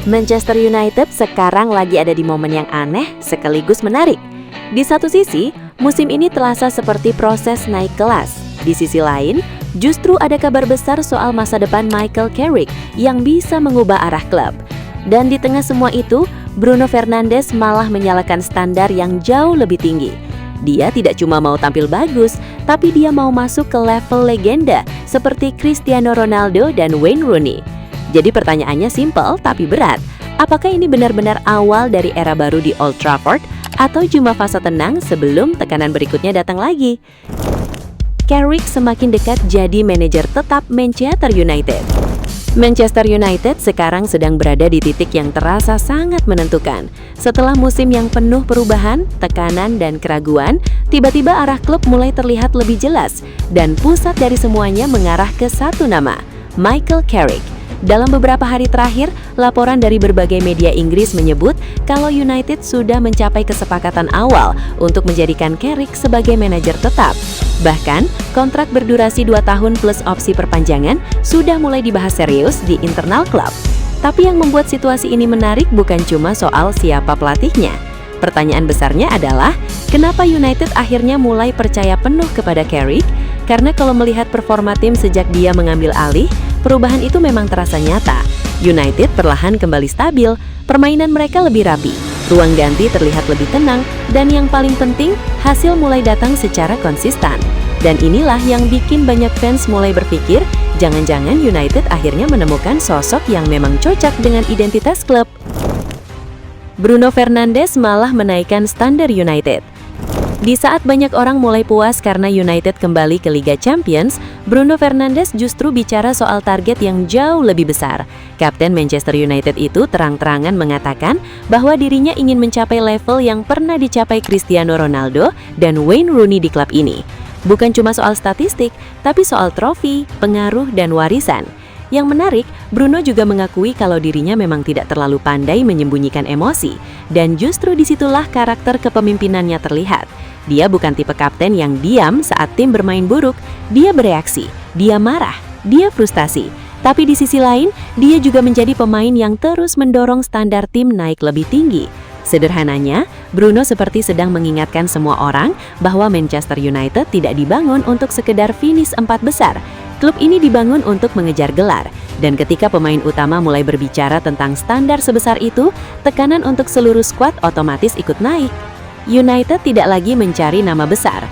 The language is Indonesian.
Manchester United sekarang lagi ada di momen yang aneh sekaligus menarik. Di satu sisi, musim ini terasa seperti proses naik kelas. Di sisi lain, justru ada kabar besar soal masa depan Michael Carrick yang bisa mengubah arah klub. Dan di tengah semua itu, Bruno Fernandes malah menyalakan standar yang jauh lebih tinggi. Dia tidak cuma mau tampil bagus, tapi dia mau masuk ke level legenda seperti Cristiano Ronaldo dan Wayne Rooney. Jadi pertanyaannya simpel tapi berat. Apakah ini benar-benar awal dari era baru di Old Trafford atau cuma fase tenang sebelum tekanan berikutnya datang lagi? Carrick semakin dekat jadi manajer tetap Manchester United. Manchester United sekarang sedang berada di titik yang terasa sangat menentukan. Setelah musim yang penuh perubahan, tekanan, dan keraguan, tiba-tiba arah klub mulai terlihat lebih jelas dan pusat dari semuanya mengarah ke satu nama, Michael Carrick. Dalam beberapa hari terakhir, laporan dari berbagai media Inggris menyebut kalau United sudah mencapai kesepakatan awal untuk menjadikan Carrick sebagai manajer tetap. Bahkan, kontrak berdurasi 2 tahun plus opsi perpanjangan sudah mulai dibahas serius di internal klub. Tapi yang membuat situasi ini menarik bukan cuma soal siapa pelatihnya. Pertanyaan besarnya adalah, kenapa United akhirnya mulai percaya penuh kepada Carrick? Karena kalau melihat performa tim sejak dia mengambil alih, perubahan itu memang terasa nyata. United perlahan kembali stabil, permainan mereka lebih rapi, ruang ganti terlihat lebih tenang, dan yang paling penting, hasil mulai datang secara konsisten. Dan inilah yang bikin banyak fans mulai berpikir, jangan-jangan United akhirnya menemukan sosok yang memang cocok dengan identitas klub. Bruno Fernandes malah menaikkan standar United. Di saat banyak orang mulai puas karena United kembali ke Liga Champions, Bruno Fernandes justru bicara soal target yang jauh lebih besar. Kapten Manchester United itu terang-terangan mengatakan bahwa dirinya ingin mencapai level yang pernah dicapai Cristiano Ronaldo dan Wayne Rooney di klub ini. Bukan cuma soal statistik, tapi soal trofi, pengaruh, dan warisan. Yang menarik, Bruno juga mengakui kalau dirinya memang tidak terlalu pandai menyembunyikan emosi, dan justru disitulah karakter kepemimpinannya terlihat. Dia bukan tipe kapten yang diam saat tim bermain buruk, dia bereaksi, dia marah, dia frustasi. Tapi di sisi lain, dia juga menjadi pemain yang terus mendorong standar tim naik lebih tinggi. Sederhananya, Bruno seperti sedang mengingatkan semua orang bahwa Manchester United tidak dibangun untuk sekedar finish 4 besar. Klub ini dibangun untuk mengejar gelar, dan ketika pemain utama mulai berbicara tentang standar sebesar itu, tekanan untuk seluruh skuad otomatis ikut naik. United tidak lagi mencari nama besar,